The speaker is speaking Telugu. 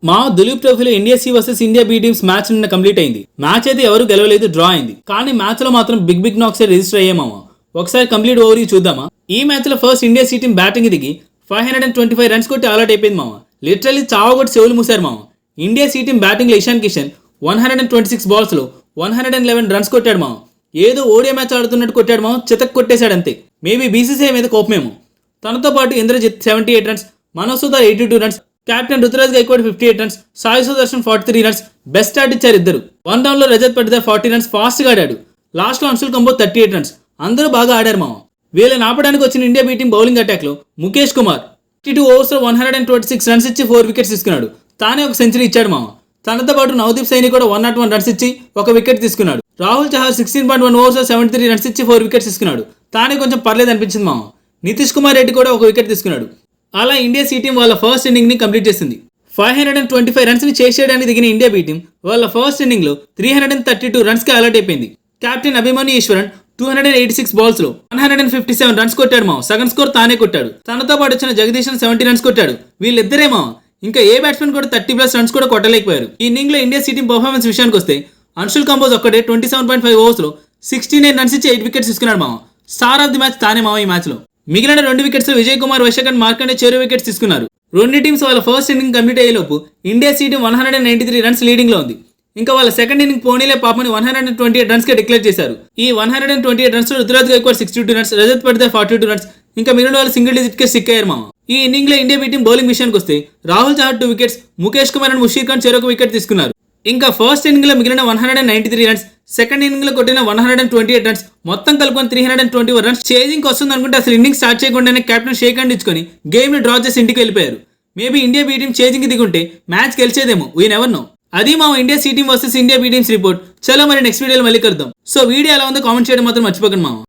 మా దులీప్ ట్రోఫీలో India C versus India B teams match నిన్న కంప్లీట్ అయింది. మ్యాచ్ అయితే ఎవరు గెలవలేదు, డ్రా అయింది. కానీ మ్యాచ్ లో మాత్రం బిగ్ నాక్స్ రిజిస్టర్ అయ్యామా. ఒకసారి కంప్లీట్ ఓవర్ చూద్దామా. ఈ మ్యాచ్ లో first India C team batting దిగి 525 రన్స్ కొట్టి ఆల్అౌట్ అయిపోయింది మామ. లిటరల్లీ చావగొట్టి చెవులు మూసారు మామ. ఇండియా సి టీమ్ బ్యాటింగ్ లో ఇషాన్ కిషన్ 126 బాల్స్ లో 111 రన్స్ కొట్టాడు మామ. ఏదో ఓడియా మ్యాచ్ ఆడుతున్నట్టు కొట్టాడు మామ, చితక్ కొట్టేశాడు అంతే. మేబీ బీసీసీఐ మీద కోపమేమో. తనతో పాటు Indrajith 78 runs, Manoj Sudhar 82 runs, captain Ruturaj Gaikwad 58 runs, Sai Sudharsan 43 runs. Best start ఇచ్చారు ఇద్దరు. వన్ డౌన్ లో రజత్ పటిదార్ 40 రన్స్ ఫాస్ట్ గా ఆడాడు. లాస్ట్ లో అంశుల్ కంబోజ్ 38 రన్స్. అందరూ బాగా ఆడారు మామ. వీళ్ళని ఆపడానికి వచ్చిన India B team bowling attack లో ముఖేష్ కుమార్ 52 ఓవర్స్ లో 126 రన్స్ ఇచ్చి 4 వికెట్స్ తీసుకున్నాడు. తానే ఒక సెంచరీ ఇచ్చాడు మామ. తనతో పాటు నవదీప్ సైని కూడా 101 రన్స్ ఇచ్చి ఒక వికెట్ తీసుకున్నాడు. రాహుల్ చహర్ 16.1 ఓవర్స్ లో 73 రన్స్ ఇచ్చి 4 వికెట్స్ తీసుకున్నాడు. తానే కొంచెం పర్లేదు అనిపించింది మామ. నితీష్ కుమార్ రెడ్డి కూడా ఒక వికెట్ తీసుకున్నాడు. అలా ఇండియా సి టీం వాళ్ళ ఫస్ట్ ఇన్నింగ్ ని కంప్లీట్ చేసింది. 525 రన్స్ ని చేసేయడానికి దిగిన ఇండియా బీ టీం వాళ్ళ ఫస్ట్ ఇన్నింగ్ లో 332 రన్స్ కి అలర్ట్ అయిపోయింది. కెప్టెన్ అభిమన్యు ఈశ్వరన్ 286 బాల్స్ లో 157 రన్స్ కొట్టాడు మామ. సగం స్కోర్ తానే కొట్టాడు. తనతో పాటు వచ్చిన జగదీశన్ 70 రన్స్ కొట్టాడు. వీళ్ళిద్దరే మామ. ఇంకా ఏ బ్యాట్స్మెన్ కూడా 30+ రన్స్ కూడా కొట్టలేకపోయారు. ఈ ఇన్నింగ్ లో ఇండియా సి టీం పర్ఫార్మెన్స్ విషయానికి వస్తే అంశుల్ కంబోజ్ ఒక్కడే 27.5 ఓవర్స్ లో 69 రన్స్ ఇచ్చి 8 వికెట్స్ తీసుకున్నాడు మామ. స్టార్ ఆఫ్ ది మ్యాచ్ తానే మామ ఈ మ్యాచ్ లో. మిగిలిన 2 వికెట్స్ విజయ్ కుమార్, వైశఖండ్ మార్కండే చెరో వికెట్స్ తీసుకున్నారు. రెండు టీమ్స్ వాళ్ళ ఫస్ట్ ఇన్నింగ్ కంప్లీట్ అయ్యేలోపు India C team 193 runs leading లో ఉంది. ఇంకా వాళ్ళ సెకండ్ ఇన్నింగ్ పోనీలే పాపని 128 రన్స్ కి డిక్లేర్ చేశారు. ఈ 128 రన్స్ లో రుతురాజ్ గైక్వాడ్ 62 రన్స్, రజత్ పటిదార్ 42 రన్స్, ఇంకా మిగిలిన వాళ్ళు సింగిల్ డిజిట్ కే స్టిక్ అయ్యారు మామ. ఈ ఇన్నింగ్ లో ఇండియా బీ టీం బౌలింగ్ విషయానికి వస్తే రాహుల్ చహర్ 2 వికెట్స్, ముఖేష్ కుమార్ అండ్ ముషీర్ ఖాన్ చెరొక వికెట్ తీసుకున్నారు. ఇంకా ఫస్ట్ ఇన్నింగ్ లో మిగిలిన 193 రన్స్, సెకండ్ ఇన్నింగ్ లో కొట్టిన 128 రన్స్, మొత్తం కలుపుకొని 321 రన్స్ చేజింగ్ వస్తుంది అనుకుంటే అసలు ఇన్నింగ్ స్టార్ట్ చేయకుండానే కెప్టెన్ షేక్ హ్యాండ్ ఇచ్చుకొని గేమ్ ని డ్రా చేసి ఇంటికి వెళ్ళిపోయారు. Maybe India B team chasing దిగుంటే మ్యాచ్ గెలిచేదేమో, వీ నెవర్ నో. అది మా India C team versus India B teams report. చలో మరి నెక్స్ట్ వీడియోలో మళ్ళీ కలుద్దాం. సో వీడియో ఎలా ఉందో కామెంట్ చేయడం మాత్రం మర్చిపోకండి మామ.